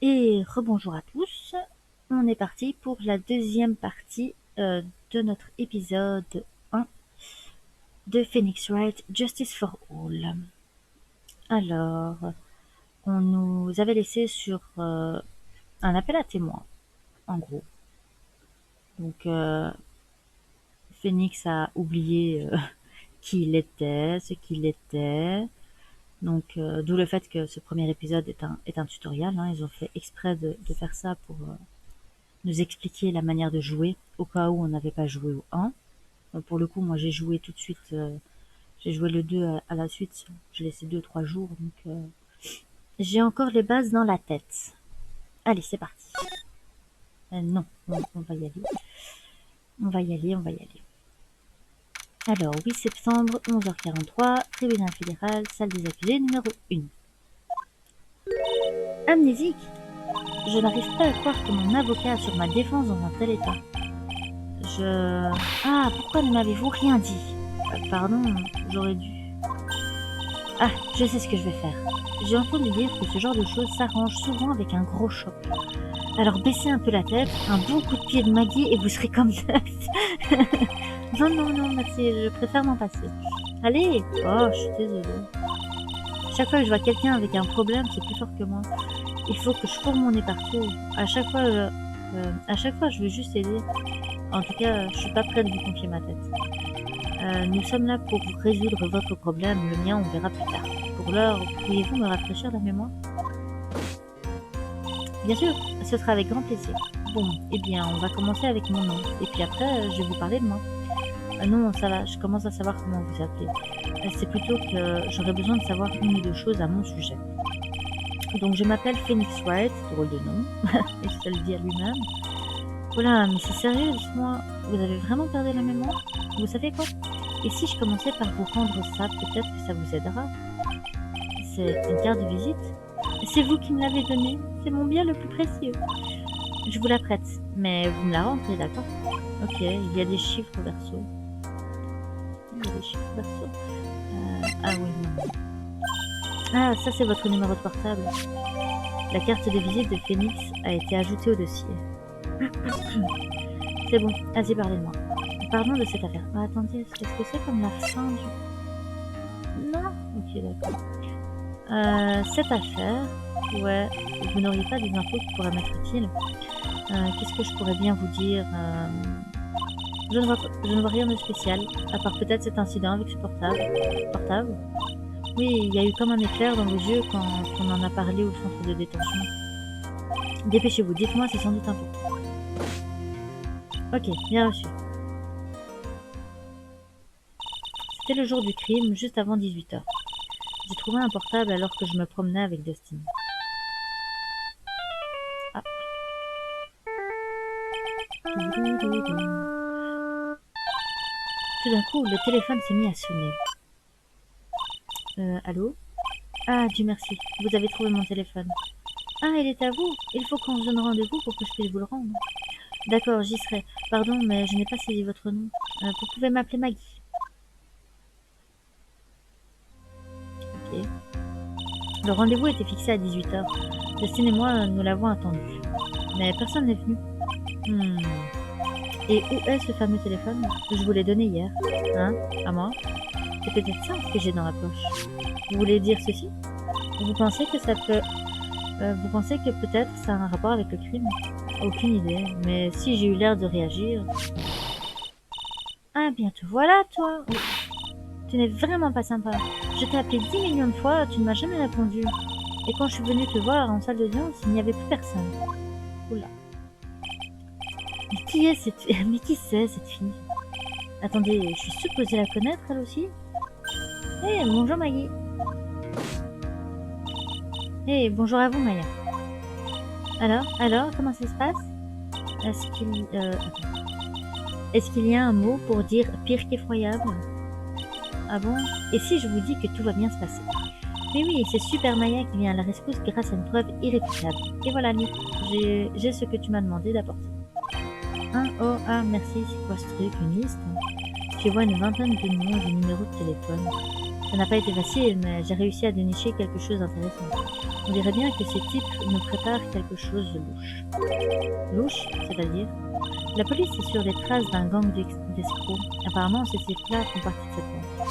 Et rebonjour à tous, on est parti pour la deuxième partie de notre épisode 1 de Phoenix Wright Justice for All. Alors, on nous avait laissé sur un appel à témoins, en gros. Donc, Phoenix a oublié qui il était, ce qu'il était. Donc, d'où le fait que ce premier épisode est un tutoriel. Hein. Ils ont fait exprès de faire ça pour nous expliquer la manière de jouer au cas où on n'avait pas joué au 1. Pour le coup, moi j'ai joué tout de suite, j'ai joué le 2 à la suite, j'ai laissé 2-3 jours, donc j'ai encore les bases dans la tête. Allez, c'est parti. Non, on va y aller. On va y aller, on va y aller. Alors, 8 septembre, 11h43, tribunal fédéral, salle des accusés numéro 1. Amnésique? Je n'arrive pas à croire que mon avocat assure ma défense dans un tel état. Ah, pourquoi ne m'avez-vous rien dit? Pardon, j'aurais dû... Ah, je sais ce que je vais faire. J'ai entendu dire que ce genre de choses s'arrange souvent avec un gros choc. Alors baissez un peu la tête, un bon coup de pied de Maggie et vous serez comme neuf. Non, merci, je préfère m'en passer. Allez! Oh, je suis désolée. Chaque fois que je vois quelqu'un avec un problème, c'est plus fort que moi. Il faut que je cours mon nez partout. À chaque fois, je veux juste aider. En tout cas, je suis pas prête de vous confier ma tête. Nous sommes là pour résoudre votre problème. Le mien, on verra plus tard. Pour l'heure, pourriez-vous me rafraîchir la mémoire? Bien sûr, ce sera avec grand plaisir. Bon, eh bien, on va commencer avec mon nom. Et puis après, je vais vous parler de moi. Non, ça va, je commence à savoir comment vous appelez. C'est plutôt que j'aurais besoin de savoir une ou deux choses à mon sujet. Donc, je m'appelle Phoenix Wright, drôle de nom, et ça le dit à lui-même. Voilà, mais c'est sérieux, dites-moi, vous avez vraiment perdu la mémoire? Vous savez quoi? Et si je commençais par vous rendre ça, peut-être que ça vous aidera. C'est une carte de visite? C'est vous qui me l'avez donnée, c'est mon bien le plus précieux. Je vous la prête, mais vous me la rendrez, d'accord? Ok, il y a des chiffres verso. Il y a des chiffres verso. Ah oui, non. Ah, ça c'est votre numéro de portable. La carte de visite de Phoenix a été ajoutée au dossier. C'est bon, allez, parlez-moi. Parlons de cette affaire. Ah, attendez, est-ce que c'est comme la fin du... Non? Ok, d'accord. Cette affaire, ouais, vous n'auriez pas des infos qui pourraient m'être utiles. Qu'est-ce que je pourrais bien vous dire? Je ne vois rien de spécial, à part peut-être cet incident avec ce portable. Portable? Oui, il y a eu comme un éclair dans vos yeux quand on en a parlé au centre de détention. Dépêchez-vous, dites-moi, c'est sans doute important. Ok, bien reçu. C'était le jour du crime, juste avant 18h. J'ai trouvé un portable alors que je me promenais avec Dustin. Ah. Tout d'un coup, le téléphone s'est mis à sonner. Allô? Ah, Dieu merci, vous avez trouvé mon téléphone. Ah, il est à vous. Il faut qu'on se donne rendez-vous pour que je puisse vous le rendre. D'accord, j'y serai. Pardon, mais je n'ai pas saisi votre nom. Vous pouvez m'appeler Maggie. Ok. Le rendez-vous était fixé à 18h. Dustin et moi, nous l'avons attendu. Mais personne n'est venu. Et où est ce fameux téléphone? Je vous l'ai donné hier. Hein? À moi? C'est peut-être ça que j'ai dans la poche. Vous voulez dire ceci? Vous pensez que ça peut... vous pensez que peut-être ça a un rapport avec le crime? Aucune idée, mais si j'ai eu l'air de réagir... Ah, bien te voilà, toi! Tu n'es vraiment pas sympa. Je t'ai appelé 10 millions de fois, tu ne m'as jamais répondu. Et quand je suis venue te voir en salle d'audience, il n'y avait plus personne. Oula. Mais qui est cette fille? Mais qui c'est, cette fille? Attendez, je suis supposée la connaître, elle aussi? Eh, bonjour Maggie. Eh, bonjour à vous, Maya. Alors, comment ça se passe? Est-ce qu'il y a un mot pour dire pire qu'effroyable? Ah bon? Et si je vous dis que tout va bien se passer? Mais oui, c'est Super Maya qui vient à la rescousse grâce à une preuve irréfutable. Et voilà, Nick, j'ai ce que tu m'as demandé d'apporter. Oh, ah, merci, c'est quoi ce truc? Une liste? Tu vois une vingtaine de noms et de numéros de téléphone. Ça n'a pas été facile, mais j'ai réussi à dénicher quelque chose d'intéressant. On dirait bien que ces types nous préparent quelque chose de louche. Louche, c'est-à-dire? La police est sur les traces d'un gang d'escrocs. Apparemment, ces types-là font partie de cette bande.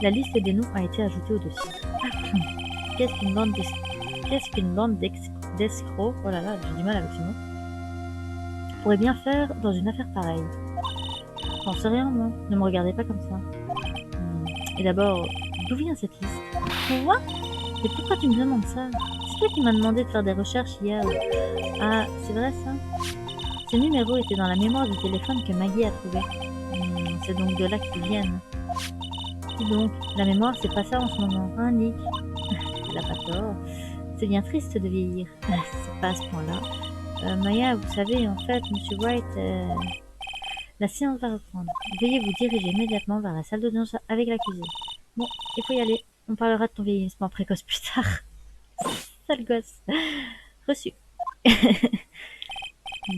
La liste des noms a été ajoutée au dossier. Qu'est-ce qu'une bande d'escrocs? Oh là là, j'ai du mal avec ce mot. Pourrait bien faire dans une affaire pareille. J'en sais rien, moi. Ne me regardez pas comme ça. Et d'abord, d'où vient cette liste? Quoi? Et pourquoi tu me demandes ça? C'est toi qui m'as demandé de faire des recherches hier. Ah, c'est vrai ça? Ces numéros étaient dans la mémoire du téléphone que Maggie a trouvé. C'est donc de là qu'ils viennent. Dis donc, la mémoire, c'est pas ça en ce moment, hein, Nick? Elle a pas tort. C'est bien triste de vieillir. C'est pas à ce point-là. Maya, vous savez, en fait, Monsieur Wright, la séance va reprendre. Veuillez vous diriger immédiatement vers la salle d'audience avec l'accusé. Bon, il faut y aller. On parlera de ton vieillissement précoce plus tard. Sale gosse. Reçu.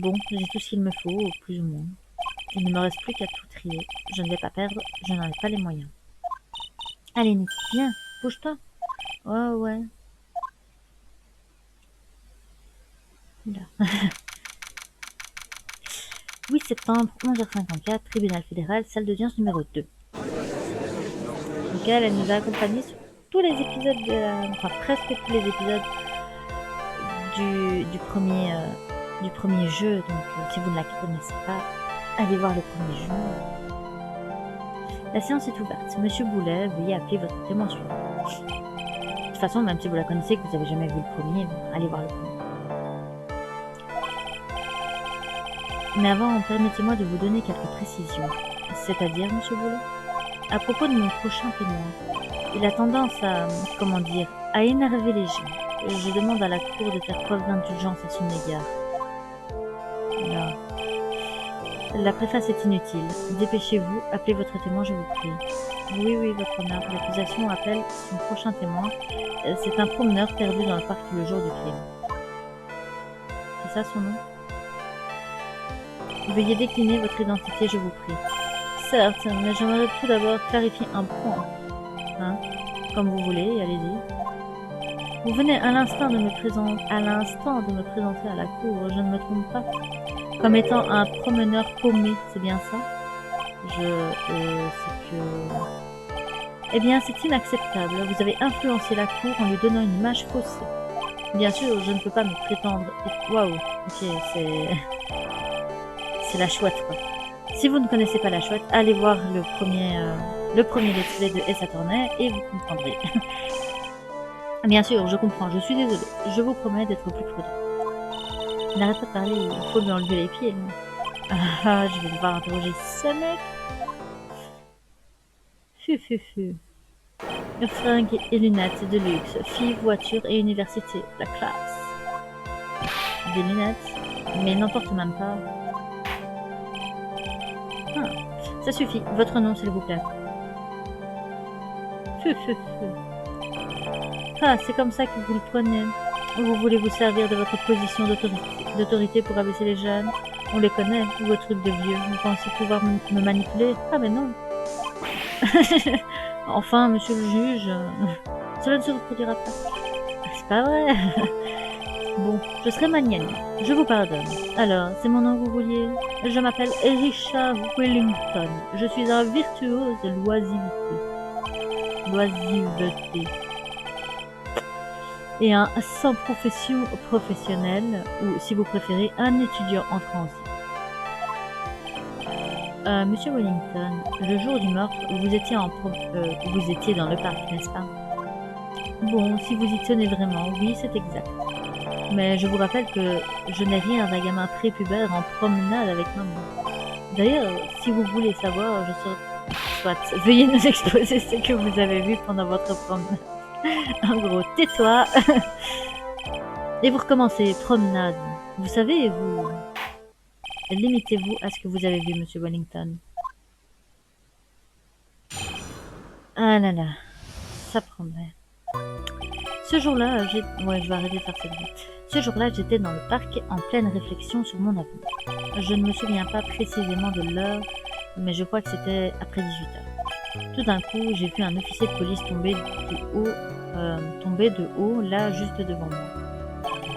Bon, j'ai tout ce qu'il me faut, plus ou moins. Il ne me reste plus qu'à tout trier. Je ne vais pas perdre, je n'en ai pas les moyens. Allez, Nick, viens, bouge-toi. Ouais. Là. 8 septembre, 11h54, tribunal fédéral, salle d'audience numéro 2. Donc elle nous a accompagnés sur tous les épisodes, enfin presque tous les épisodes du premier jeu. Donc si vous ne la connaissez pas, allez voir le premier jeu. La séance est ouverte. Monsieur Boulet, veuillez appeler votre témoin suivant. De toute façon, même si vous la connaissez, que vous n'avez jamais vu le premier, allez voir le premier. Mais avant, permettez-moi de vous donner quelques précisions. C'est-à-dire, Monsieur Boulet, à propos de mon prochain témoin, il a tendance à, à énerver les gens. Je demande à la cour de faire preuve d'indulgence à son égard. Là. La préface est inutile. Dépêchez-vous, appelez votre témoin, je vous prie. Oui, votre honneur. L'accusation appelle son prochain témoin. C'est un promeneur perdu dans le parc le jour du crime. C'est ça son nom? Veuillez décliner votre identité, je vous prie. Certes, mais j'aimerais tout d'abord clarifier un point. Hein? Comme vous voulez, allez-y. Vous venez à l'instant de me présenter à la cour, je ne me trompe pas. Comme étant un promeneur paumé, c'est bien ça? Eh bien, c'est inacceptable. Vous avez influencé la cour en lui donnant une image faussée. Bien sûr, je ne peux pas me prétendre... Waouh, ok, c'est la chouette, quoi. Si vous ne connaissez pas la chouette, allez voir le premier let's play de Ace Attorney et vous comprendrez. Bien sûr, je comprends, je suis désolée. Je vous promets d'être plus prudent. Il n'arrête pas de parler, il faut lui enlever les pieds. Ah, je vais devoir interroger ce mec. Fringues et lunettes de luxe, filles, voiture et université, la classe. Des lunettes, mais il n'en porte même pas. Ah, ça suffit, votre nom s'il vous plaît. Ah, c'est comme ça que vous le prenez. Vous voulez vous servir de votre position d'autorité pour abaisser les jeunes. On les connaît, vos trucs de vieux. Vous pensez pouvoir me manipuler? Ah ben non. Enfin, monsieur le juge, cela ne se reproduira pas. C'est pas vrai. Bon, je serai magnanime. Je vous pardonne. Alors, c'est mon nom que vous vouliez? Je m'appelle Richard Wellington. Je suis un virtuose de l'oisiveté. Et un sans profession professionnelle, ou si vous préférez, un étudiant en transit. Monsieur Wellington, le jour du meurtre, vous étiez dans le parc, n'est-ce pas? Bon, si vous y tenez vraiment, oui, c'est exact. Mais je vous rappelle que je n'ai rien d'un gamin prépubère en promenade avec maman. D'ailleurs, si vous voulez savoir, Soit, veuillez nous exposer ce que vous avez vu pendant votre promenade. En gros, tais-toi. Et vous recommencez, promenade. Vous savez, vous... Limitez-vous à ce que vous avez vu, Monsieur Wellington. Ah là là, ça promet. Ce jour-là, ouais, je vais arrêter de faire cette vie. Ce jour-là, j'étais dans le parc en pleine réflexion sur mon avenir. Je ne me souviens pas précisément de l'heure, mais je crois que c'était après 18h. Tout d'un coup, j'ai vu un officier de police tomber de haut, là, juste devant moi.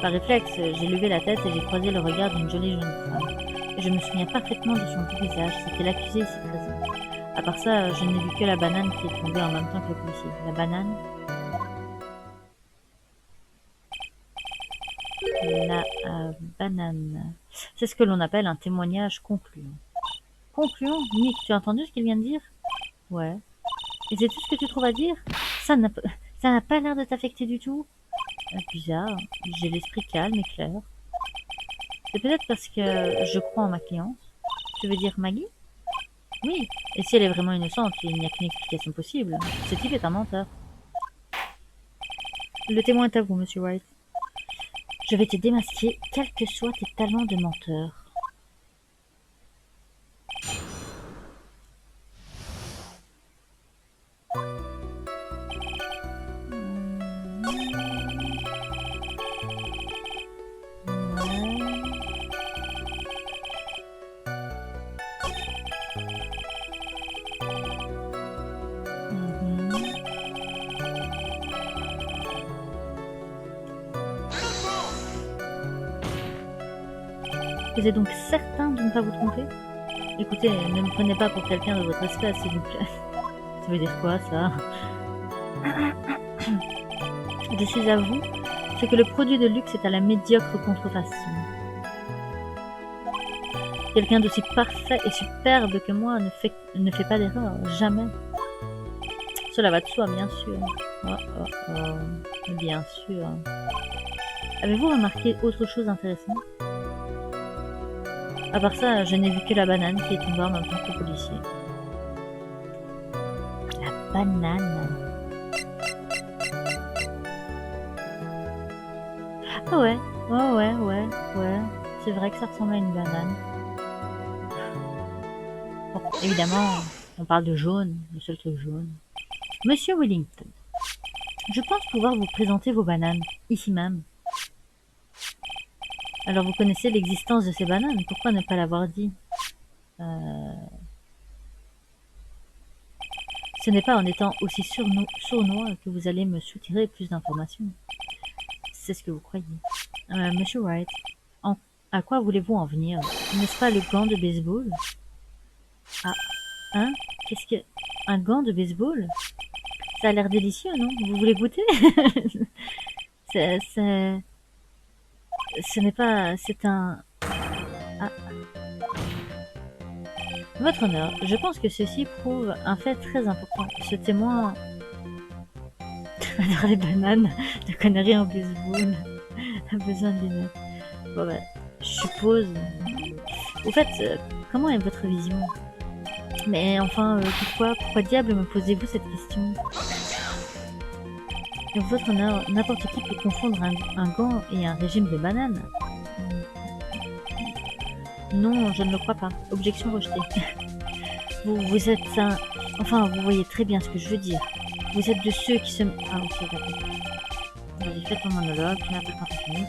Par réflexe, j'ai levé la tête et j'ai croisé le regard d'une jolie jeune femme. Et je me souviens parfaitement de son beau visage, c'était l'accusé ici présent. À part ça, je n'ai vu que la banane qui est tombée en même temps que le policier. La banane. La banane. C'est ce que l'on appelle un témoignage concluant. Concluant? Nick, tu as entendu ce qu'il vient de dire? Ouais. Et c'est tout ce que tu trouves à dire? Ça n'a p- ça n'a pas l'air de t'affecter du tout? Bizarre. J'ai l'esprit calme et clair. C'est peut-être parce que je crois en ma cliente. Tu veux dire Maggie? Oui. Et si elle est vraiment innocente, il n'y a qu'une explication possible. Ce type est un menteur. Le témoin est à vous, monsieur White. Je vais te démasquer, quels que soient tes talents de menteur. Ouais. Mhm. Vous êtes donc certain de ne pas vous tromper? Écoutez, ne me prenez pas pour quelqu'un de votre espèce, s'il vous plaît. Ça veut dire quoi, ça? Je suis à vous, c'est que le produit de luxe est à la médiocre contrefaçon. Quelqu'un d'aussi parfait et superbe que moi ne fait pas d'erreur, jamais. Cela va de soi, bien sûr. Oh, oh, oh. Bien sûr. Avez-vous remarqué autre chose d'intéressant? À part ça, je n'ai vu que la banane qui est tombée en même temps que le policier. La banane. Ah ouais, ouais. C'est vrai que ça ressemble à une banane. Bon, évidemment, on parle de jaune, le seul truc jaune. Monsieur Wellington, je pense pouvoir vous présenter vos bananes, ici même. Alors vous connaissez l'existence de ces bananes, pourquoi ne pas l'avoir dit? Ce n'est pas en étant aussi sournois que vous allez me soutirer plus d'informations. C'est ce que vous croyez. Monsieur Wright, en- à quoi voulez-vous en venir? N'est-ce pas le gant de baseball? Ah, hein? Qu'est-ce que... Un gant de baseball? Ça a l'air délicieux, non? Vous voulez goûter? C'est... Ce n'est pas... C'est un... Ah. Votre honneur, je pense que ceci prouve un fait très important. Ce témoin adore les bananes, ne connaît rien au baseball, a besoin de lunettes. Bon bah, je suppose... Au fait, comment est votre vision? Mais enfin, pourquoi diable me posez-vous cette question? Donc, votre honneur, n'importe qui peut confondre un gant et un régime de bananes. Non, je ne le crois pas. Objection rejetée. Vous êtes un... Enfin, vous voyez très bien ce que je veux dire. Vous êtes de ceux qui se... Ah, ok, d'accord. Vas-y, fais ton monologue, tu m'appelles quand t'as fini.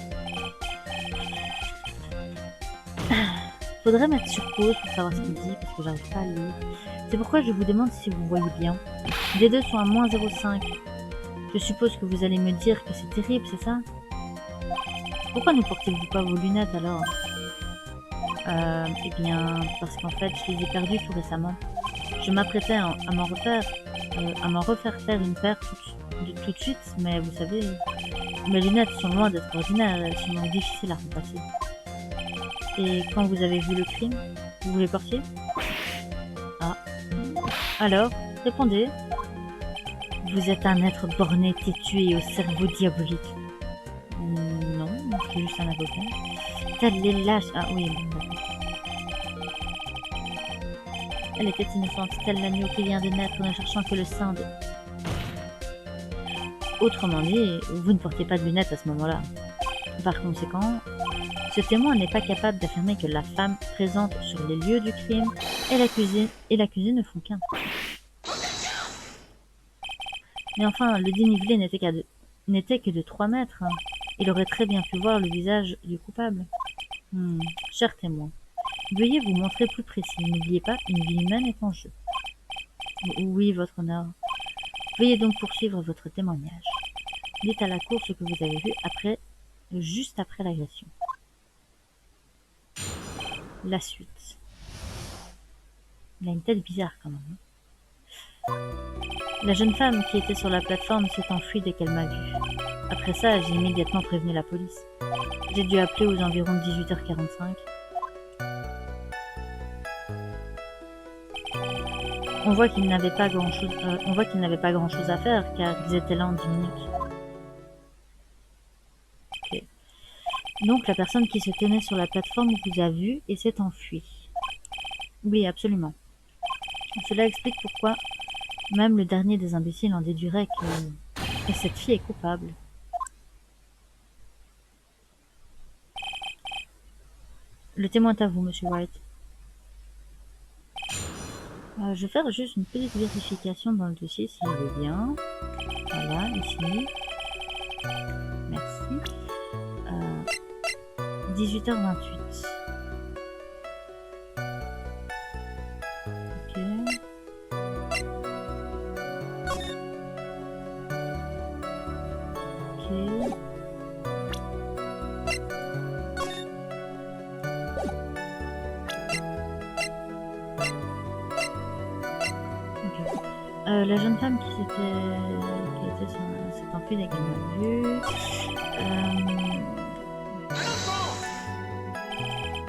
Faudrait mettre sur pause pour savoir ce qu'il dit, parce que j'arrive pas à le lire. C'est pourquoi je vous demande si vous voyez bien. Les deux sont à moins 0,5. Je suppose que vous allez me dire que c'est terrible, c'est ça? Pourquoi ne portez-vous pas vos lunettes alors? Eh bien, parce qu'en fait, je les ai perdues tout récemment. Je m'apprêtais à m'en refaire faire une paire tout de suite, mais vous savez, mes lunettes sont loin d'être ordinaires, elles sont donc difficiles à remplacer. Et quand vous avez vu le crime, vous les portiez? Ah. Alors, répondez. Vous êtes un être borné, têtu et au cerveau diabolique. Non, c'est juste un avocat. Telle les lâches. Ah oui, bon, d'accord. Elle était innocente, tel l'agneau qui vient de naître, ne cherchant que le sein de... Autrement dit, vous ne portiez pas de lunettes à ce moment-là. Par conséquent, ce témoin n'est pas capable d'affirmer que la femme présente sur les lieux du crime et l'accusé ne font qu'un. Mais enfin, le dénivelé n'était que de 3 mètres. Il aurait très bien pu voir le visage du coupable. Cher témoin, veuillez vous montrer plus précis. N'oubliez pas, une vie humaine est en jeu. Oui, votre honneur. Veuillez donc poursuivre votre témoignage. Dites à la cour ce que vous avez vu juste après l'agression. La suite. Il a une tête bizarre quand même. La jeune femme qui était sur la plateforme s'est enfuie dès qu'elle m'a vue. Après ça, j'ai immédiatement prévenu la police. J'ai dû appeler aux environs de 18h45. On voit qu'ils n'avaient pas grand-chose à faire car ils étaient là en 10 minutes. Okay. Donc la personne qui se tenait sur la plateforme vous a vu et s'est enfuie. Oui, absolument. Cela explique pourquoi même le dernier des imbéciles en déduirait que cette fille est coupable. Le témoin est à vous, monsieur White. Je vais faire juste une petite vérification dans le dossier s'il veut bien. Voilà, ici. Merci. 18h28. Ok. Ok. La jeune femme qui s'est enfuie dès qu'elle m'a vue.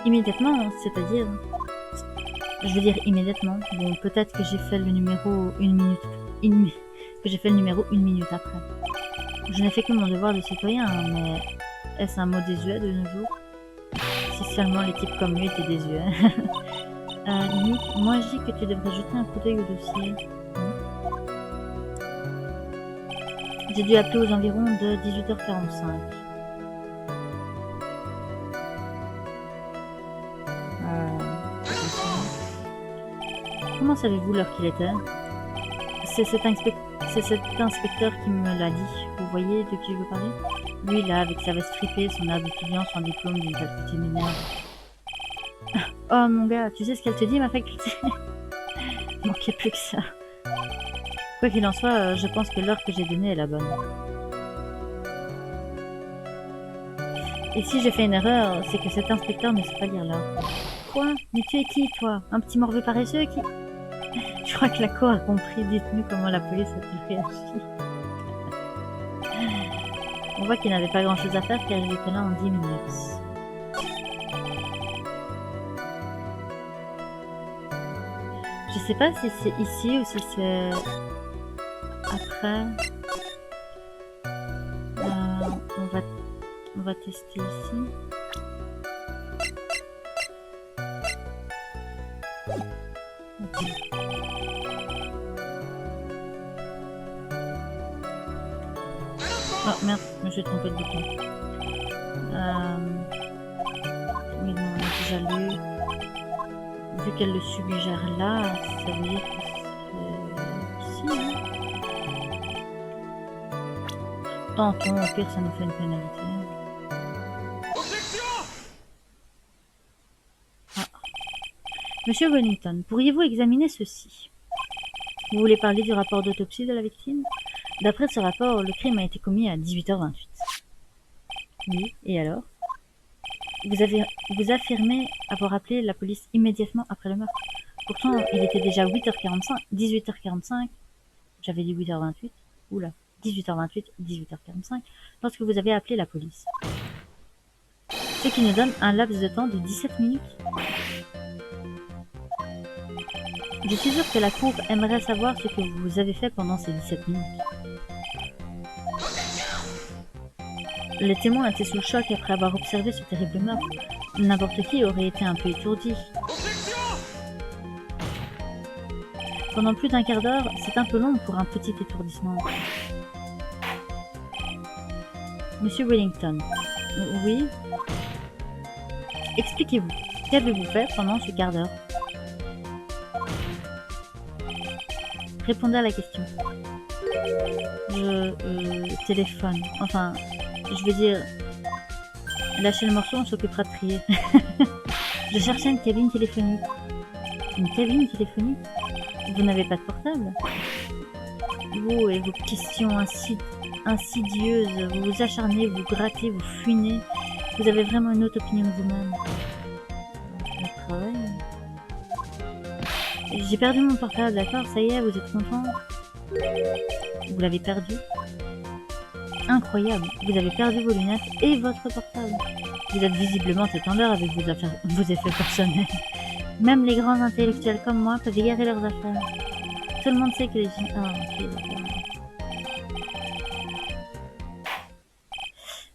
Immédiatement, c'est-à-dire... Je veux dire immédiatement. Bon, peut-être que j'ai fait le numéro une minute après. Je n'ai fait que mon devoir de citoyen, mais est-ce un mot désuet de nos jours? Si seulement les types comme lui étaient désuets. Nick, moi je dis que tu devrais jeter un coup d'œil au dossier. J'ai dû appeler aux environs de 18h45. Comment savez-vous l'heure qu'il était? C'est cet inspecteur qui me l'a dit. Vous voyez de qui je veux parler? Lui là, avec sa veste fripée, son air d'étudiant, son diplôme d'une faculté mineure. Oh mon gars, tu sais ce qu'elle te dit, ma faculté? Il manquait plus que ça. Quoi qu'il en soit, je pense que l'heure que j'ai donnée est la bonne. Et si j'ai fait une erreur, c'est que cet inspecteur ne sait pas lire l'heure. Quoi? Mais tu es qui, toi? Un petit morveux paresseux qui... Je crois que la cour a compris. Dites-nous comment la police a-t-elle réagi. On voit qu'il n'avait pas grand-chose à faire car il était là en 10 minutes. Je sais pas si c'est ici ou si c'est après. On va tester ici. Okay. Oh merde, je me suis trompée de bouton. Oui, non, on a déjà lu. Vu qu'elle le suggère là, ça veut dire que c'est ici. Hein. Tentons, au pire, ça nous fait une pénalité. Ah. Monsieur Wellington, pourriez-vous examiner ceci? Vous voulez parler du rapport d'autopsie de la victime? D'après ce rapport, le crime a été commis à 18h28. Oui, et alors? Vous affirmez avoir appelé la police immédiatement après le meurtre. Pourtant, il était déjà 18h45. J'avais dit 8h28. Oula, 18h28, 18h45. Lorsque vous avez appelé la police. Ce qui nous donne un laps de temps de 17 minutes. Je suis sûre que la cour aimerait savoir ce que vous avez fait pendant ces 17 minutes. Les témoins étaient sous le choc après avoir observé ce terrible meurtre. N'importe qui aurait été un peu étourdi. Pendant plus d'un quart d'heure, c'est un peu long pour un petit étourdissement. Monsieur Wellington. Oui? Expliquez-vous. Qu'avez-vous fait pendant ce quart d'heure? Répondez à la question. Je téléphone. Enfin, je veux dire... Lâchez le morceau, on s'occupera de trier. Je cherchais une cabine téléphonique. Une cabine téléphonique? Vous n'avez pas de portable? Vous et vos questions insidieuses, vous vous acharnez, vous grattez, vous fouinez. Vous avez vraiment une autre opinion de vous-même. Le travail. J'ai perdu mon portable, d'accord? Ça y est, vous êtes content? Vous l'avez perdu? Incroyable, vous avez perdu vos lunettes et votre portable. Vous êtes visiblement étendeur avec vos effets personnels. Même les grands intellectuels comme moi peuvent égarer leurs affaires. Tout le monde sait que les... Ah, ok, d'accord.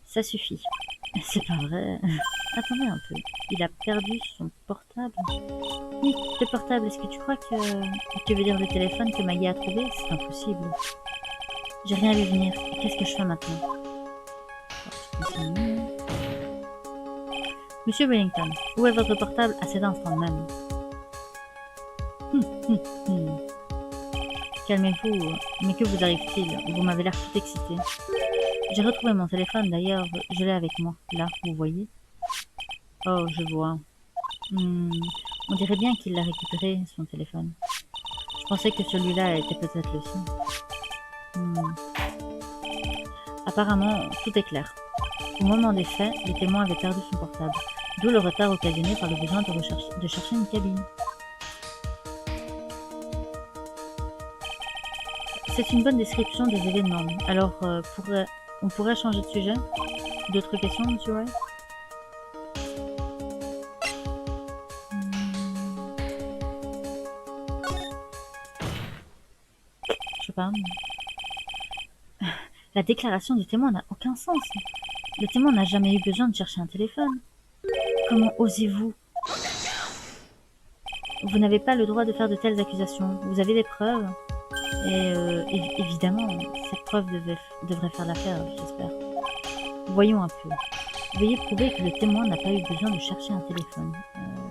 Ça suffit. C'est pas vrai. Attendez un peu. Il a perdu son portable. Oui, le portable. Est-ce que tu crois que... Tu veux dire le téléphone que Maggie a trouvé? C'est impossible. J'ai rien vu venir. Qu'est-ce que je fais maintenant? Monsieur Wellington, où est votre portable à cet instant même? Calmez-vous, mais que vous arrive-t-il? Vous m'avez l'air tout excité. J'ai retrouvé mon téléphone, d'ailleurs, je l'ai avec moi. Là, vous voyez? Oh, je vois. On dirait bien qu'il l'a récupéré, son téléphone. Je pensais que celui-là était peut-être le sien. Apparemment, tout est clair. Au moment des faits, les témoins avaient perdu son portable, d'où le retard occasionné par le besoin de chercher une cabine. C'est une bonne description des événements. Alors, on pourrait changer de sujet? D'autres questions, monsieur Wright? Je sais pas. La déclaration du témoin n'a aucun sens. Le témoin n'a jamais eu besoin de chercher un téléphone. Comment osez-vous? Vous n'avez pas le droit de faire de telles accusations. Vous avez des preuves. Et évidemment, cette preuve devrait faire l'affaire, j'espère. Voyons un peu. Veuillez prouver que le témoin n'a pas eu besoin de chercher un téléphone.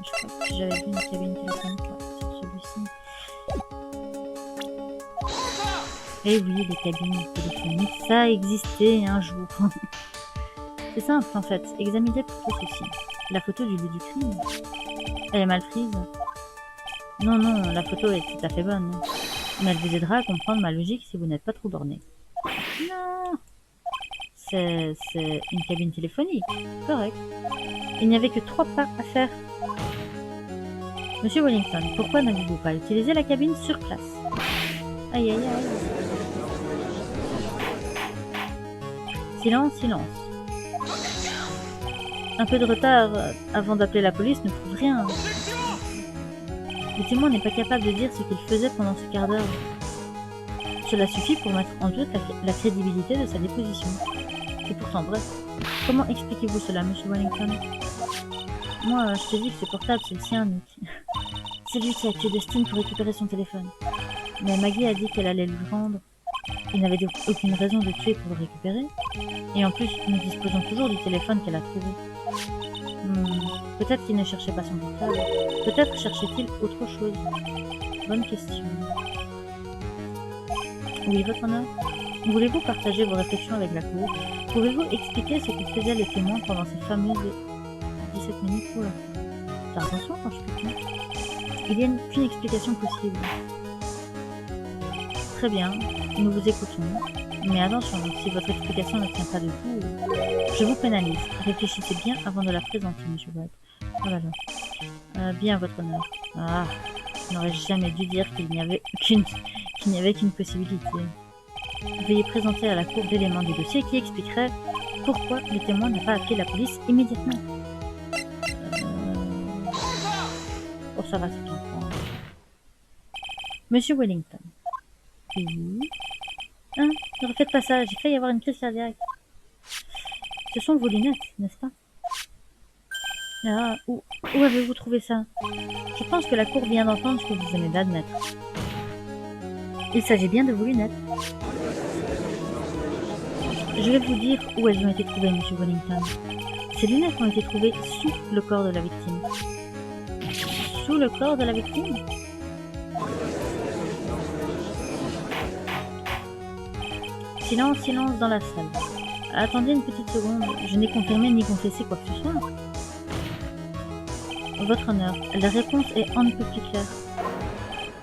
Je crois que j'avais vu une cabine téléphonique là, sur celui-ci. Eh oui, les cabines téléphoniques, ça a existé un jour. C'est simple en fait, examinez plutôt ceci. La photo du lieu du crime. Elle est mal prise. Non, la photo est tout à fait bonne. Mais elle vous aidera à comprendre ma logique si vous n'êtes pas trop borné. Non, c'est une cabine téléphonique, correct. Il n'y avait que 3 pas à faire. Monsieur Wellington, pourquoi n'avez-vous pas utilisé la cabine sur place? Aïe aïe aïe. Silence, silence. Un peu de retard avant d'appeler la police ne prouve rien. Le témoin n'est pas capable de dire ce qu'il faisait pendant ce quart d'heure. Cela suffit pour mettre en doute la crédibilité de sa déposition. C'est pourtant vrai. Comment expliquez-vous cela, monsieur Wellington? Moi, je te dis que ce portable, c'est le sien, Nick. C'est lui qui a tué Dustin pour récupérer son téléphone. Mais Maggie a dit qu'elle allait lui rendre. Il n'avait aucune raison de tuer pour le récupérer. Et en plus, nous disposons toujours du téléphone qu'elle a trouvé. Peut-être qu'il ne cherchait pas son portable. Peut-être cherchait-il autre chose. Bonne question. Oui, votre honneur. Voulez-vous partager vos réflexions avec la cour? Pouvez-vous expliquer ce que faisait le témoin pendant ces fameuses 17 minutes? Oula. Fais attention quand je peux. Il n'y a qu'une explication possible. Très bien, nous vous écoutons. Mais attention, si votre explication ne tient pas debout, je vous pénalise. Réfléchissez bien avant de la présenter, monsieur White. Oh là là. Bien, votre honneur. Ah, je n'aurais jamais dû dire qu'il n'y avait qu'une possibilité. Veuillez présenter à la cour d'éléments du dossier qui expliqueraient pourquoi le témoin n'a pas appelé la police immédiatement. Oh, ça va, c'est un point. Monsieur Wellington. Oui. Hein, ne refaites pas ça, j'ai failli avoir une crise cardiaque. Ce sont vos lunettes, n'est-ce pas? Ah, où avez-vous trouvé ça? Je pense que la cour vient d'entendre ce que vous venez d'admettre. Il s'agit bien de vos lunettes. Je vais vous dire où elles ont été trouvées, monsieur Wellington. Ces lunettes ont été trouvées sous le corps de la victime. Sous le corps de la victime? Silence, silence dans la salle. Attendez une petite seconde, je n'ai confirmé ni confessé quoi que ce soit. Votre honneur, la réponse est on ne peut plus claire.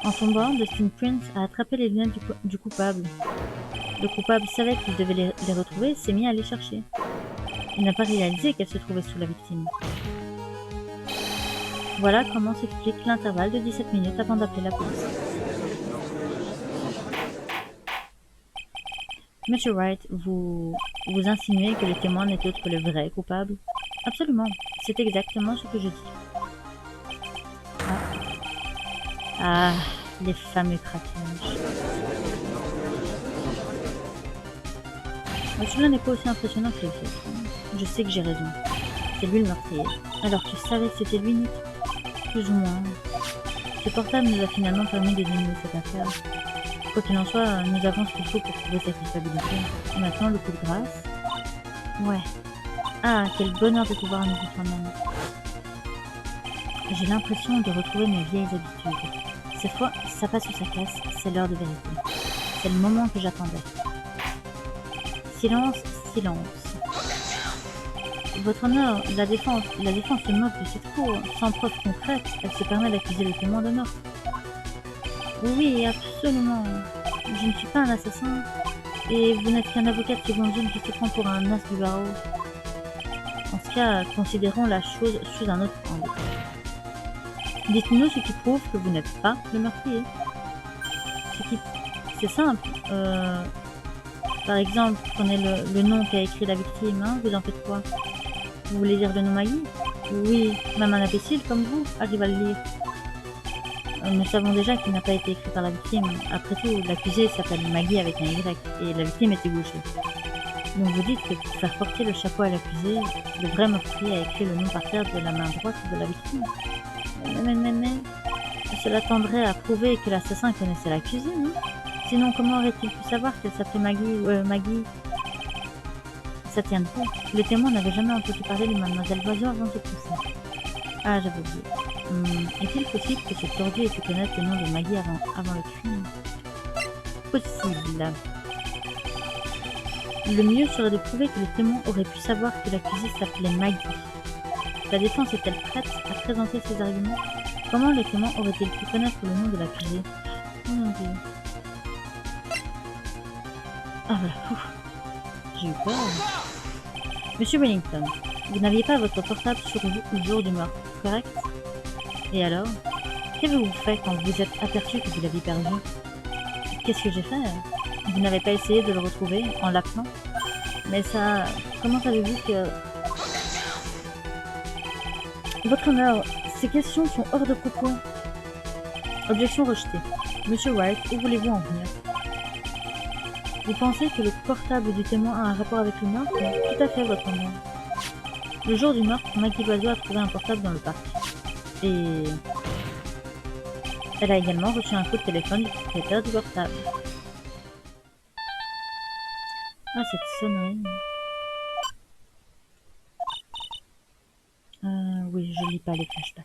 En tombant, Dustin Prince a attrapé les lunettes du coupable. Le coupable savait qu'il devait les retrouver et s'est mis à les chercher. Il n'a pas réalisé qu'elle se trouvait sous la victime. Voilà comment s'explique l'intervalle de 17 minutes avant d'appeler la police. Monsieur Wright, vous insinuez que le témoin n'est autre que le vrai coupable? Absolument, c'est exactement ce que je dis. Ah, les fameux craquages. Celui-là n'est pas aussi impressionnant que les autres. Je sais que j'ai raison. C'est lui le meurtrier. Alors tu savais que c'était lui, Nick? Plus ou moins. Ce portable nous a finalement permis de dénouer cette affaire. Quoi qu'il en soit, nous avons ce qu'il faut pour prouver sa culpabilité. Et maintenant, le coup de grâce. Ouais. Ah, quel bonheur de pouvoir à nouveau toi-même. J'ai l'impression de retrouver mes vieilles habitudes. Cette fois, ça passe ou ça casse, c'est l'heure de vérité. C'est le moment que j'attendais. Silence, silence. Votre honneur, la défense se moque de cette cour. Sans preuve concrète, elle se permet d'accuser le témoin de meurtre. Oui, absolument. Je ne suis pas un assassin. Et vous n'êtes qu'un avocat de seconde zone qui se prend pour un as du barreau. En ce cas, considérons la chose sous un autre angle. Dites-nous ce qui prouve que vous n'êtes pas le meurtrier. C'est simple. Par exemple, prenez le nom qu'a écrit la victime, hein, vous en faites quoi? Vous voulez dire le nom Maggie? Oui, même un imbécile comme vous arrive à le lire. Nous savons déjà qu'il n'a pas été écrit par la victime. Après tout, l'accusé s'appelle Maggie avec un Y, et la victime était gaucher. Donc vous dites que pour faire porter le chapeau à l'accusé, le vrai meurtrier a écrit le nom par terre de la main droite de la victime. Mais... Cela tendrait à prouver que l'assassin connaissait l'accusé, non? Sinon, comment aurait-il pu savoir qu'elle s'appelait Maggie? Ça tient debout. Le témoin n'avait jamais entendu parler de Mademoiselle Loiseau avant ce procès. Ah, j'avais oublié. Est-il possible que ce tordu ait pu connaître le nom de Maggie avant le crime? Possible. Le mieux serait de prouver que le témoin aurait pu savoir que l'accusé s'appelait Maggie. La défense est-elle prête à présenter ses arguments? Comment le témoin aurait-il pu connaître le nom de l'accusé? Oh mon Dieu. Ah voilà, ouf. J'ai eu peur. Monsieur Wellington, vous n'aviez pas votre portable sur vous le jour du meurtre, correct? Et alors? Qu'avez-vous fait quand vous vous êtes aperçu que vous l'aviez perdu? Qu'est-ce que j'ai fait? Vous n'avez pas essayé de le retrouver en l'appelant? Mais ça... Comment savez-vous que... Votre honneur, ces questions sont hors de propos. Objection rejetée. Monsieur Wright, où voulez-vous en venir? Vous pensez que le portable du témoin a un rapport avec le meurtre? Tout à fait, votre honneur. Le jour du meurtre, Maggie Loiseau a trouvé un portable dans le parc. Et... elle a également reçu un coup de téléphone du propriétaire du portable. Ah, cette sonnerie. Oui, je lis pas les flashbacks.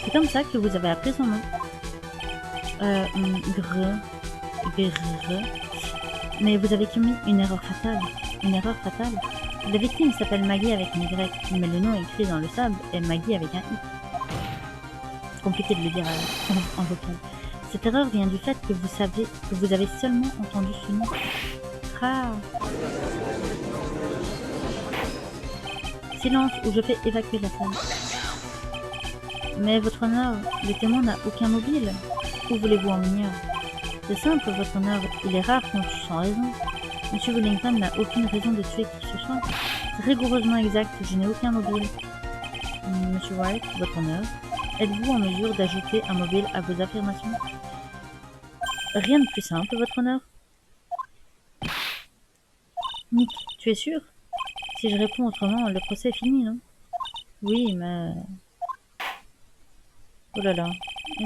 C'est comme ça que vous avez appris son nom. Mais vous avez commis une erreur fatale. Une erreur fatale. La victime s'appelle Maggie avec un Y, mais le nom écrit dans le sable est Maggie avec un I. Compliqué de le dire en vocal. Cette erreur vient du fait que vous avez seulement entendu ce nom. Ah. Silence ou je fais évacuer la salle. Mais votre honneur, le témoin n'a aucun mobile. Où voulez-vous en venir? C'est simple, votre honneur. Il est rare qu'on tue sans raison. Monsieur Wellington n'a aucune raison de tuer qui que ce soit. C'est rigoureusement exact, je n'ai aucun mobile. Monsieur Wright, votre honneur, êtes-vous en mesure d'ajouter un mobile à vos affirmations? Rien de plus simple, votre honneur. Nick, tu es sûr? Si je réponds autrement, le procès est fini, non? Oui, mais... Oh là là.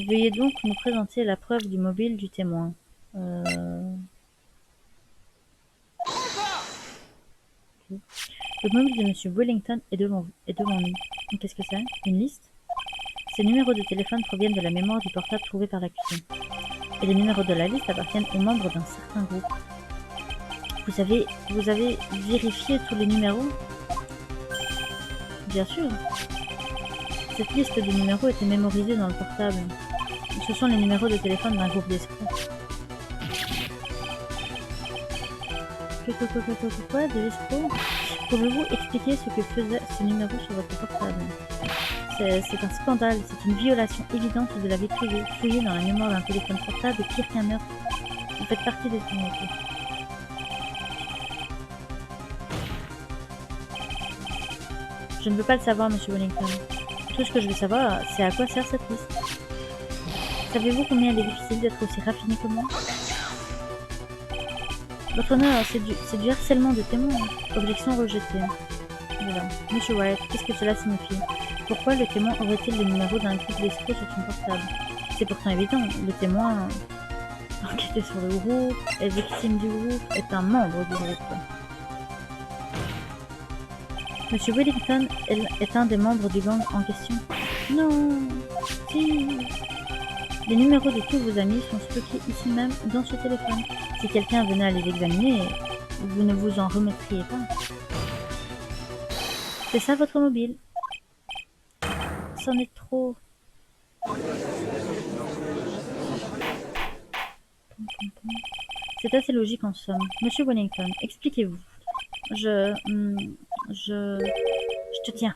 Veuillez donc nous présenter la preuve du mobile du témoin. Le mobile de Monsieur Wellington est devant nous. Qu'est-ce que c'est? Une liste? Ces numéros de téléphone proviennent de la mémoire du portable trouvé par l'accusé. Et les numéros de la liste appartiennent aux membres d'un certain groupe. Vous avez vérifié tous les numéros? Bien sûr. Cette liste de numéros était mémorisée dans le portable. Ce sont les numéros de téléphone d'un groupe d'escrocs. Quoi? Des escrocs? Pouvez-vous expliquer ce que faisait ce numéro sur votre portable? C'est un scandale, c'est une violation évidente de la vie privée. Fouiller dans la mémoire d'un téléphone portable est pire qu'un meurtre. Vous faites partie des criminels. Je ne veux pas le savoir, Monsieur Wellington. Tout ce que je veux savoir, c'est à quoi sert cette liste. Savez-vous combien il est difficile d'être aussi raffiné que moi? Votre honneur, c'est du harcèlement de témoins. Objection rejetée. Voilà. Monsieur White, qu'est-ce que cela signifie? Pourquoi le témoin aurait-il le numéro d'un groupe d'escrocs sur son portable? C'est pourtant évident. Le témoin, enquêté sur le groupe, est victime du groupe, est un membre du groupe. Monsieur Wellington est un des membres du gang en question. Non. Si. Les numéros de tous vos amis sont stockés ici même dans ce téléphone. Si quelqu'un venait à les examiner, vous ne vous en remettriez pas. C'est ça votre mobile? C'en est trop. C'est assez logique en somme. Monsieur Wellington, expliquez-vous. Je te tiens.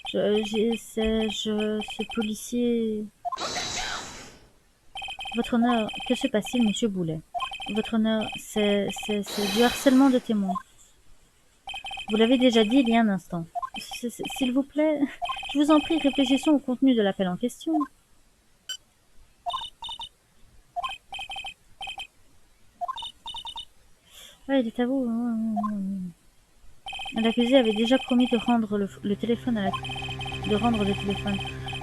Ce policier... Votre honneur, que se passe-t-il, monsieur Boulet? Votre honneur, c'est du harcèlement de témoins. Vous l'avez déjà dit il y a un instant. S'il vous plaît, je vous en prie, réfléchissons au contenu de l'appel en question. Ah, il est à vous. L'accusé avait déjà promis de rendre le téléphone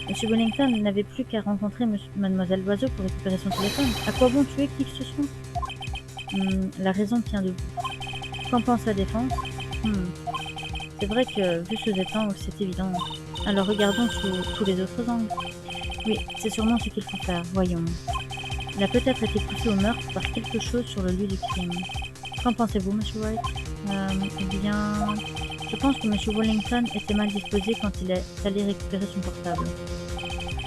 Monsieur Wellington n'avait plus qu'à rencontrer Mademoiselle Loiseau pour récupérer son téléphone. À quoi bon tuer qui que ce soit? La raison tient debout. Qu'en pense la défense? C'est vrai que, vu sous cet angle, c'est évident. Alors regardons sous tous les autres angles. Oui, c'est sûrement ce qu'il faut faire, voyons. Il a peut-être été poussé au meurtre par quelque chose sur le lieu du crime. Qu'en pensez-vous, Monsieur White? Eh bien... Je pense que Monsieur Wellington était mal disposé quand il est allé récupérer son portable.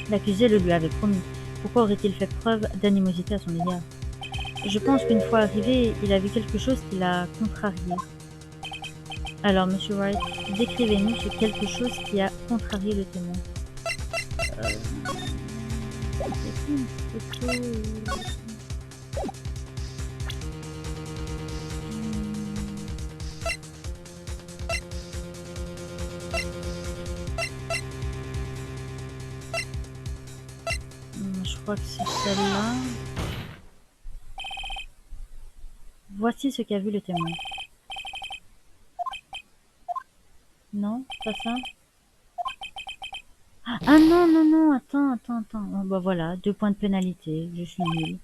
L'accusé le lui avait promis. Pourquoi aurait-il fait preuve d'animosité à son égard? Je pense qu'une fois arrivé, il a vu quelque chose qui l'a contrarié. Alors, Monsieur White, décrivez-nous ce quelque chose qui a contrarié le témoin. Je crois que c'est celle-là. Voici ce qu'a vu le témoin. Non, pas ça. Ah non, non, non, attends. Oh, bah voilà, 2 points de pénalité, je suis nulle.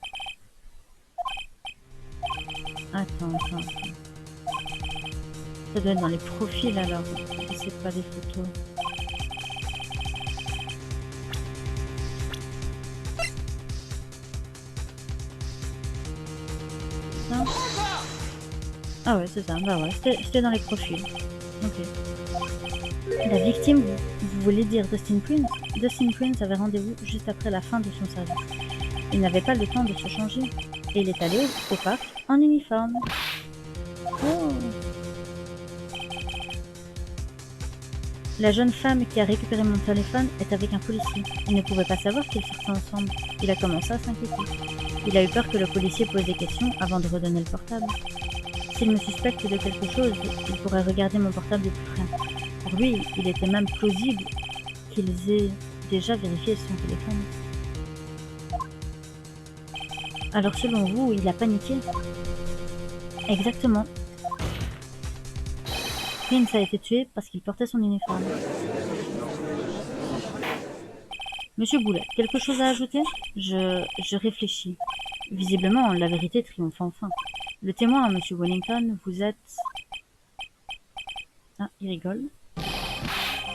Attends. Ça doit être dans les profils alors, c'est pas des photos. Ça? Ah ouais, c'est ça, bah ouais, c'était dans les profils. Ok. La victime, vous voulez dire Dustin Prince? Dustin Prince avait rendez-vous juste après la fin de son service. Il n'avait pas le temps de se changer, et il est allé au parc en uniforme. Oh. La jeune femme qui a récupéré mon téléphone est avec un policier. Il ne pouvait pas savoir qu'ils sortaient ensemble. Il a commencé à s'inquiéter. Il a eu peur que le policier pose des questions avant de redonner le portable. S'il me suspecte de quelque chose, il pourrait regarder mon portable de plus près. Pour lui, il était même plausible qu'ils aient déjà vérifié son téléphone. Alors selon vous, il a paniqué? Exactement. Prince a été tué parce qu'il portait son uniforme. Monsieur Boulet, quelque chose à ajouter? Je réfléchis. Visiblement, la vérité triomphe enfin. Le témoin, Monsieur Wellington, vous êtes... Ah, il rigole.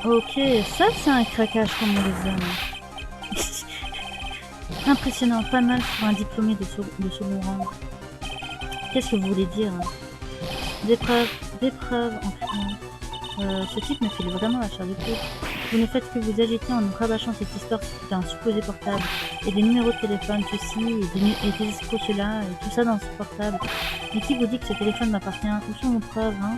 Ok, ça c'est un craquage comme on les aime. Impressionnant, pas mal pour un diplômé de second rang. Qu'est-ce que vous voulez dire? Des preuves en criant. Ce type me file vraiment la chair de poule. Vous ne faites que vous agiter en nous rabâchant cette histoire d'un supposé portable, et des numéros de téléphone, ceci, et des escrocs cela, et tout ça dans ce portable. Mais qui vous dit que ce téléphone m'appartient? Où sont vos preuves, hein?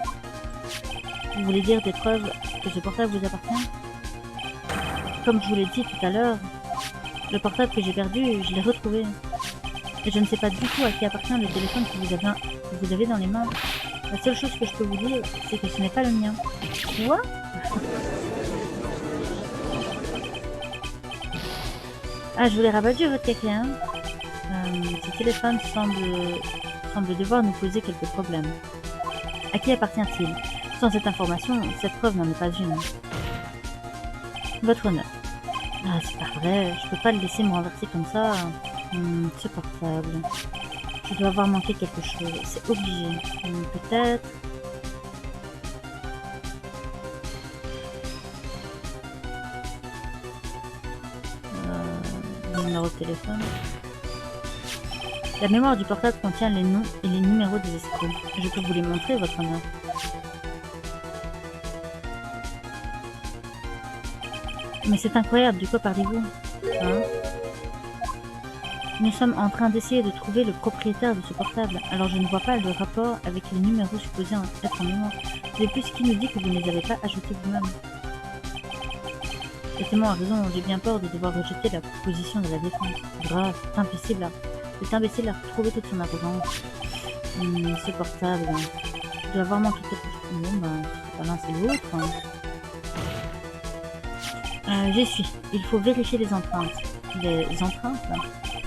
Vous voulez dire des preuves que ce portable vous appartient? Comme je vous l'ai dit tout à l'heure, le portable que j'ai perdu, je l'ai retrouvé. Et je ne sais pas du tout à qui appartient le téléphone que vous avez dans les mains. La seule chose que je peux vous dire, c'est que ce n'est pas le mien. Quoi? Ah, je voulais rabattre votre caca, hein. Ce téléphone semble devoir nous poser quelques problèmes. À qui appartient-il? Sans cette information, cette preuve n'en est pas une. Votre honneur. Ah, c'est pas vrai, je peux pas le laisser me renverser comme ça. Ce portable. Je dois avoir manqué quelque chose, c'est obligé. Peut-être... numéro de téléphone. La mémoire du portable contient les noms et les numéros des escrocs. Je peux vous les montrer, votre honneur. Mais c'est incroyable, de quoi parlez-vous? Hein? Nous sommes en train d'essayer de trouver le propriétaire de ce portable, alors je ne vois pas le rapport avec les numéros supposés être en mémoire. De plus, qui nous dit que vous ne les avez pas ajoutés vous-même? Et Témoin a raison, j'ai bien peur de devoir rejeter la proposition de la défense. Grave, cet imbécile a retrouvé toute son arrogance. Ce portable, je dois avoir manqué quelque chose. Bon, ben, c'est pas l'un, c'est l'autre. J'y suis. Il faut vérifier les empreintes. Les empreintes?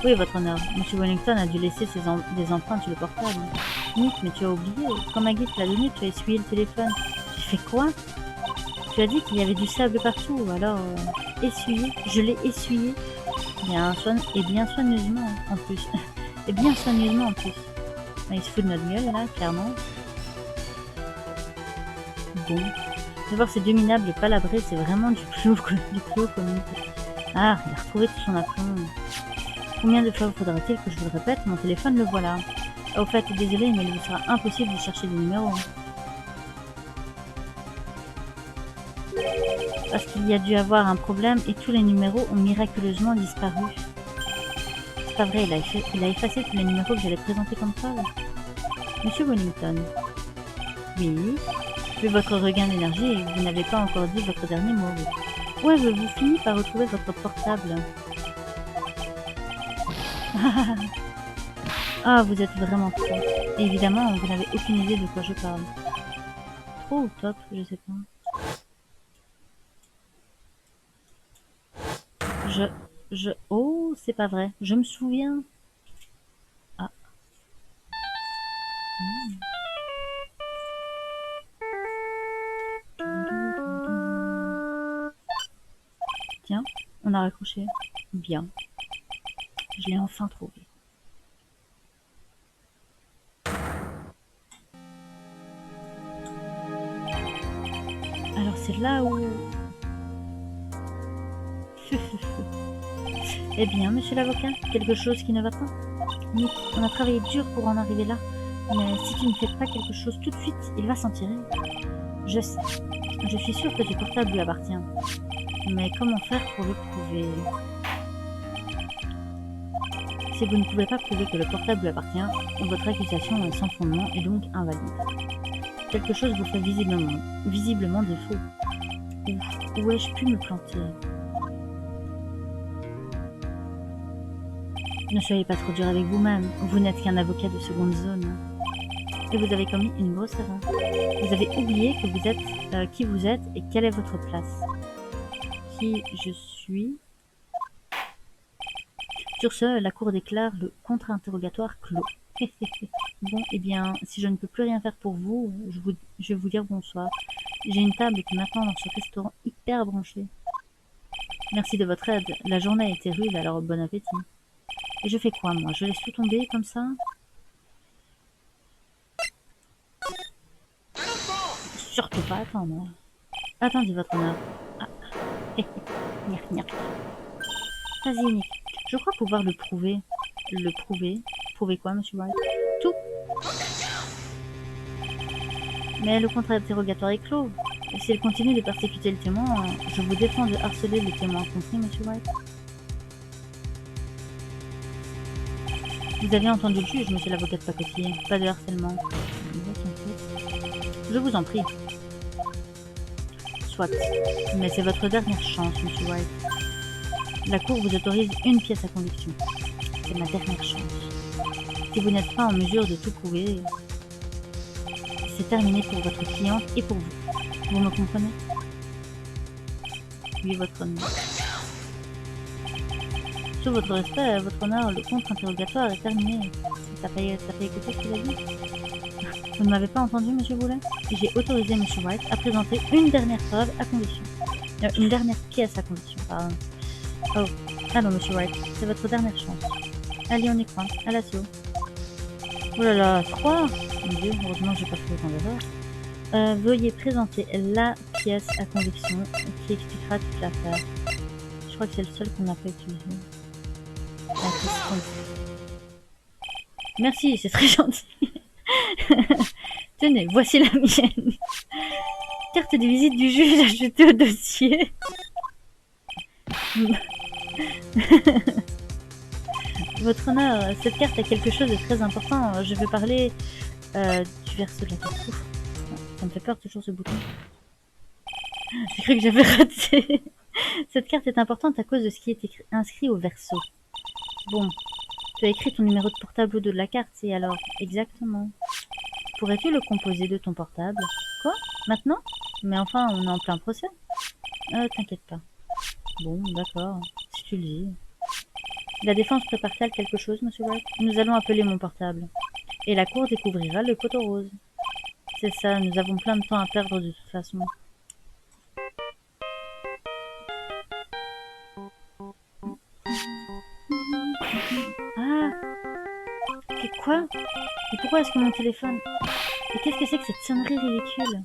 Oui, votre honneur. Monsieur Wellington a dû laisser des empreintes sur le portable. Nick, mais tu as oublié. Quand Maggie te l'a donné, tu as essuyé le téléphone. J'ai fait quoi? Tu as dit qu'il y avait du sable partout, alors essuyé. Je l'ai essuyé. Bien soigneusement en plus. Et bien soigneusement en plus. Il se fout de notre gueule là, clairement. Bon. De voir ces deux minables palabrés, c'est vraiment du plus haut commun. Ah, il a retrouvé tout son aplomb. Combien de fois faudra-t-il que je vous le répète? Mon téléphone, le voilà. Au fait, désolé, mais il vous sera impossible de chercher des numéros. Parce qu'il y a dû avoir un problème et tous les numéros ont miraculeusement disparu. C'est pas vrai, il a effacé tous les numéros que j'allais présenter comme preuve. Monsieur Wellington. Oui. Vu votre regain d'énergie, vous n'avez pas encore dit votre dernier mot. Où avez-vous fini par retrouver votre portable? Ah, vous êtes vraiment trop. Et évidemment, vous n'avez aucune idée de quoi je parle. Trop ou top, je sais pas. Oh, c'est pas vrai. Je me souviens. Ah. Tiens, on a raccroché. Bien. Je l'ai enfin trouvé. Alors c'est là où... Eh bien, monsieur l'avocat, quelque chose qui ne va pas? Nick, on a travaillé dur pour en arriver là. Mais si tu ne fais pas quelque chose tout de suite, il va s'en tirer. Je sais. Je suis sûre que ce portable lui appartient. Mais comment faire pour le prouver? Si vous ne pouvez pas prouver que le portable lui appartient, votre accusation est sans fondement et donc invalide. Quelque chose vous fait visiblement défaut. Où ai-je pu me planter? Ne soyez pas trop dur avec vous-même, vous n'êtes qu'un avocat de seconde zone. Et vous avez commis une grosse erreur. Vous avez oublié que vous êtes, qui vous êtes et quelle est votre place. Qui je suis. Sur ce, la cour déclare le contre-interrogatoire clos. Bon, eh bien, si je ne peux plus rien faire pour vous, je vais vous dire bonsoir. J'ai une table qui m'attend dans ce restaurant hyper branché. Merci de votre aide. La journée a été rude, alors bon appétit. Et je fais quoi, moi? Je laisse tout tomber comme ça? Surtout pas attendre. Attendez, votre honneur. Ah. Vas-y, Nick. Je crois pouvoir le prouver. Le prouver. Prouver quoi, monsieur White? Tout. Mais le contre-interrogatoire est clos. Et si elle continue de persécuter le témoin, je vous défends de harceler le témoin compris, monsieur White. Vous avez entendu le juge, monsieur l'avocat de pacotille. Pas de harcèlement. Je vous en prie. Soit. Mais c'est votre dernière chance, monsieur White. La cour vous autorise une pièce à conviction. C'est ma dernière chance. Si vous n'êtes pas en mesure de tout prouver, c'est terminé pour votre cliente et pour vous. Vous me comprenez? Oui, votre honneur. Sous votre respect, votre honneur, le contre-interrogatoire est terminé. T'as pas écouté ce qu'il a dit? Vous ne m'avez pas entendu, monsieur Boulet? J'ai autorisé monsieur White à présenter une dernière preuve à conviction. Une dernière pièce à conviction, pardon. Oh, allons, monsieur White, c'est votre dernière chance. Allez, on y croit, à l'assaut. Oh là là, 3 Mon Dieu, heureusement que j'ai pas fait autant d'erreurs. Veuillez présenter la pièce à conviction qui expliquera toute l'affaire. Je crois que c'est le seul qu'on n'a pas utilisé. Merci, c'est très gentil. Tenez, voici la mienne. Carte de visite du juge ajoutée au dossier. Votre honneur, cette carte a quelque chose de très important. Je veux parler du verso de la carte. Ouf, ça me fait peur toujours ce bouton. J'ai cru que j'avais raté. Cette carte est importante à cause de ce qui est inscrit au verso. Bon, tu as écrit ton numéro de portable au dos de la carte, et alors? Exactement. Pourrais-tu le composer de ton portable? Quoi? Maintenant? Mais enfin, on est en plein procès. T'inquiète pas. Bon, d'accord, si tu le dis. La défense prépare-t-elle quelque chose, monsieur White? Nous allons appeler mon portable. Et la cour découvrira le poteau rose. C'est ça, nous avons plein de temps à perdre de toute façon. Ah! Quoi? Et pourquoi est-ce que mon téléphone... Et qu'est-ce que c'est que cette sonnerie ridicule?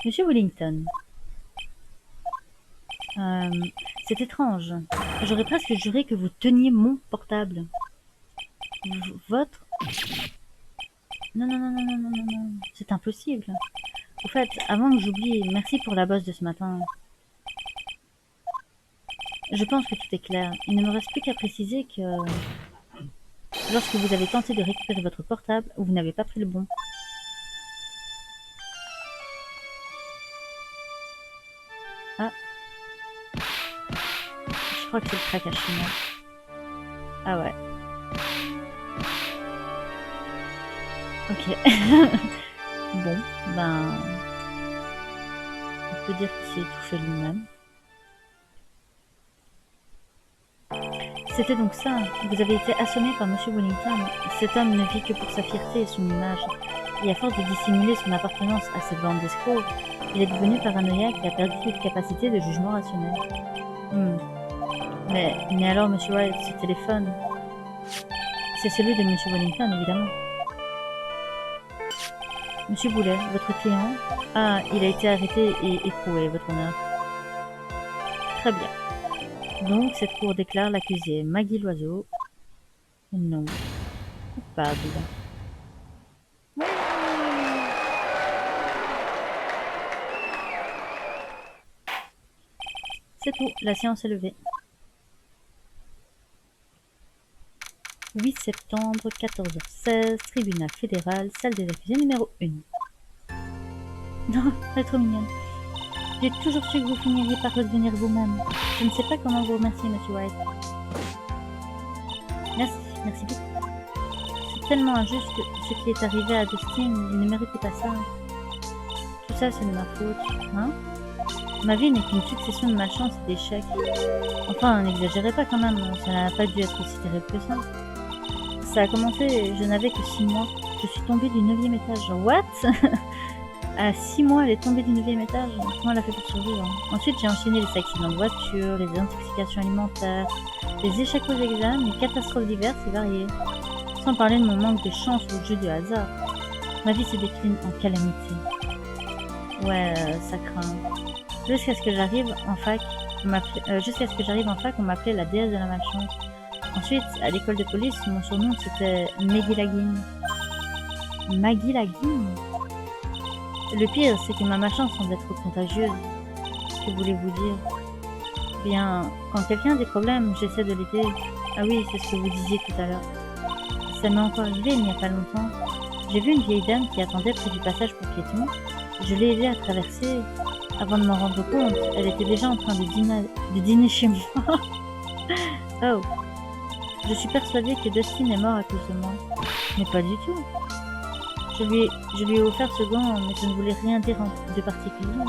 Monsieur Wellington. C'est étrange. J'aurais presque juré que vous teniez mon portable. Votre? Non, non, non, non, non, non, non, non. C'est impossible. Au fait, avant que j'oublie, merci pour la bosse de ce matin. Je pense que tout est clair. Il ne me reste plus qu'à préciser que... Lorsque vous avez tenté de récupérer votre portable, vous n'avez pas pris le bon. Ah. Je crois que c'est le craquage final. Ah ouais. Ok. Bon, ben... On peut dire qu'il s'est étouffé lui-même. C'était donc ça. Vous avez été assommé par monsieur Wellington. Cet homme ne vit que pour sa fierté et son image. Et à force de dissimuler son appartenance à cette bande d'escrocs, il est devenu paranoïaque et a perdu toute capacité de jugement rationnel. Mais alors, monsieur White, ce téléphone... C'est celui de monsieur Wellington, évidemment. Monsieur Boulet, votre client... Ah, il a été arrêté et écroué, votre honneur. Très bien. Donc, cette cour déclare l'accusé Maggie Loiseau non coupable. C'est tout, la séance est levée. 8 septembre, 14h16, tribunal fédéral, salle des accusés numéro 1. Non, elle est trop mignonne. J'ai toujours su que vous finiriez par redevenir vous-même. Je ne sais pas comment vous remercier, monsieur White. Merci beaucoup. C'est tellement injuste que ce qui est arrivé à Dustin, il ne méritait pas ça. Tout ça, c'est de ma faute, hein? Ma vie n'est qu'une succession de malchance et d'échecs. Enfin, n'exagérez pas quand même, ça n'a pas dû être aussi terrible que ça. Ça a commencé, je n'avais que 6 mois. Je suis tombée du 9e étage. What? À 6 mois, elle est tombée du 9e étage. Comment elle a fait pour survivre? Ensuite, j'ai enchaîné les accidents de voiture, les intoxications alimentaires, les échecs aux examens, les catastrophes diverses et variées. Sans parler de mon manque de chance ou de jeu de hasard. Ma vie se décline en calamité. Ouais, ça craint. Jusqu'à ce que j'arrive en fac Jusqu'à ce que j'arrive en fac, on m'appelait la déesse de la malchance. Ensuite, à l'école de police, mon surnom c'était Maggie Laguine. Maggie Laguine? Le pire, c'est que ma malchance semble être contagieuse. Que voulez-vous dire? Bien, quand quelqu'un a des problèmes, j'essaie de l'aider. Ah oui, c'est ce que vous disiez tout à l'heure. Ça m'est encore arrivé il n'y a pas longtemps. J'ai vu une vieille dame qui attendait près du passage pour piétons. Je l'ai aidée à traverser. Avant de m'en rendre compte, elle était déjà en train de dîner chez moi. Oh, je suis persuadée que Dustin est mort à cause de moi. Mais pas du tout. Je lui ai offert ce gant, mais je ne voulais rien dire de particulier.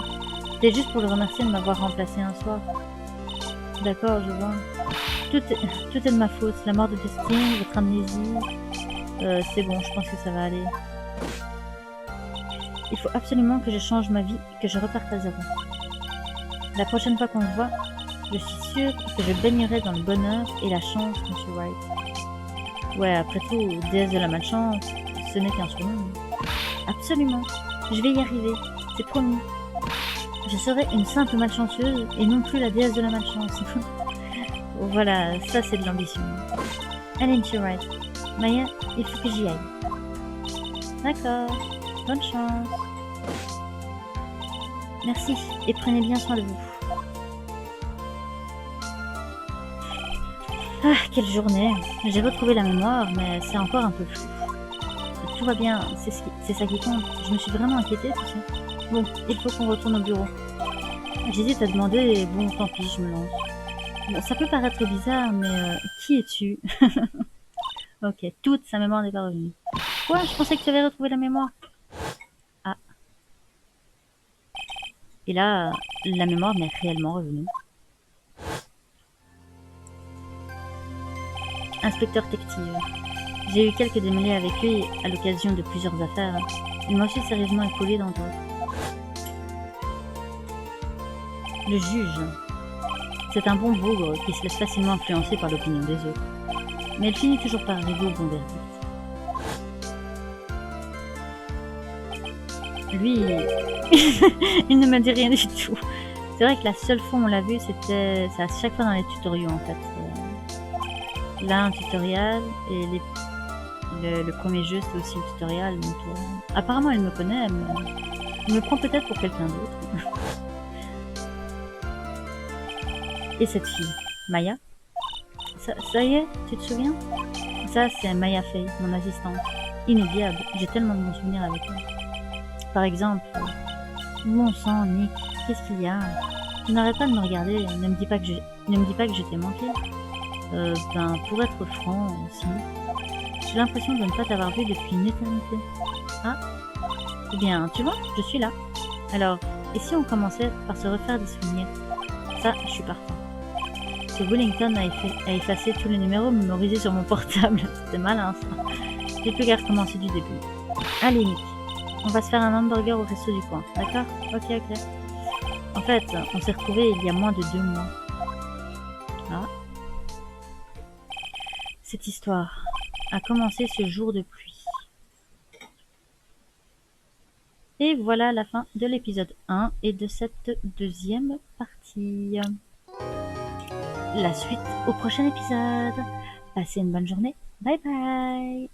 C'était juste pour le remercier de m'avoir remplacé un soir. D'accord, je vois. Tout est de ma faute. La mort de Dustin, votre amnésie. C'est bon, je pense que ça va aller. Il faut absolument que je change ma vie et que je reparte à zéro. La prochaine fois qu'on se voit, je suis sûre que je baignerai dans le bonheur et la chance, Monsieur Wright. Ouais, après tout, déesse de la malchance, ce n'est qu'un surnom. Absolument. Je vais y arriver. C'est promis. Je serai une simple malchanceuse et non plus la déesse de la malchance. Voilà, ça c'est de l'ambition. Allez, Monsieur Wright. Maya, il faut que j'y aille. D'accord. Bonne chance. Merci, et prenez bien soin de vous. Ah, quelle journée. J'ai retrouvé la mémoire, mais c'est encore un peu flou. Tout va bien, c'est ça qui compte. Je me suis vraiment inquiétée, tu sais. Bon, il faut qu'on retourne au bureau. J'hésite à demander, et bon, tant pis, je me lance. Bon, ça peut paraître bizarre, mais qui es-tu? Ok, toute sa mémoire n'est pas revenue. Quoi? Je pensais que tu avais retrouvé la mémoire. Ah. Et là, la mémoire m'est réellement revenue. Inspecteur détective. J'ai eu quelques démêlés avec lui à l'occasion de plusieurs affaires. Il m'a aussi sérieusement épaulé dans d'autres. Le juge. C'est un bon bougre qui se laisse facilement influencer par l'opinion des autres. Mais il finit toujours par arriver au bon verdict. Lui, il ne m'a dit rien du tout. C'est vrai que la seule fois où on l'a vu, c'est à chaque fois dans les tutoriaux en fait. Là, un tutoriel et le premier jeu, c'est aussi le tutoriel. Donc, apparemment, il me connaît, mais il me prend peut-être pour quelqu'un d'autre. Et cette fille, Maya, ça y est, tu te souviens? Ça, c'est Maya Fey, mon assistante. Inoubliable, j'ai tellement de bons souvenirs avec elle. Par exemple, bon sang, Nick, qu'est-ce qu'il y a? Tu n'arrêtes pas de me regarder, ne me dis pas que je t'ai manqué. Ben, pour être franc, si. J'ai l'impression de ne pas t'avoir vu depuis une éternité. Ah, eh bien, tu vois, je suis là. Alors, et si on commençait par se refaire des souvenirs? Ça, je suis partant. Ce Wellington a effacé tous les numéros mémorisés sur mon portable. C'était malin, ça. J'ai plus qu'à recommencer du début. Allez, Nick, on va se faire un hamburger au resto du coin, d'accord? Ok. En fait, on s'est retrouvés il y a moins de 2 mois. Ah. Cette histoire a commencé ce jour de pluie. Et voilà la fin de l'épisode 1 et de cette deuxième partie. La suite au prochain épisode. Passez une bonne journée. Bye bye.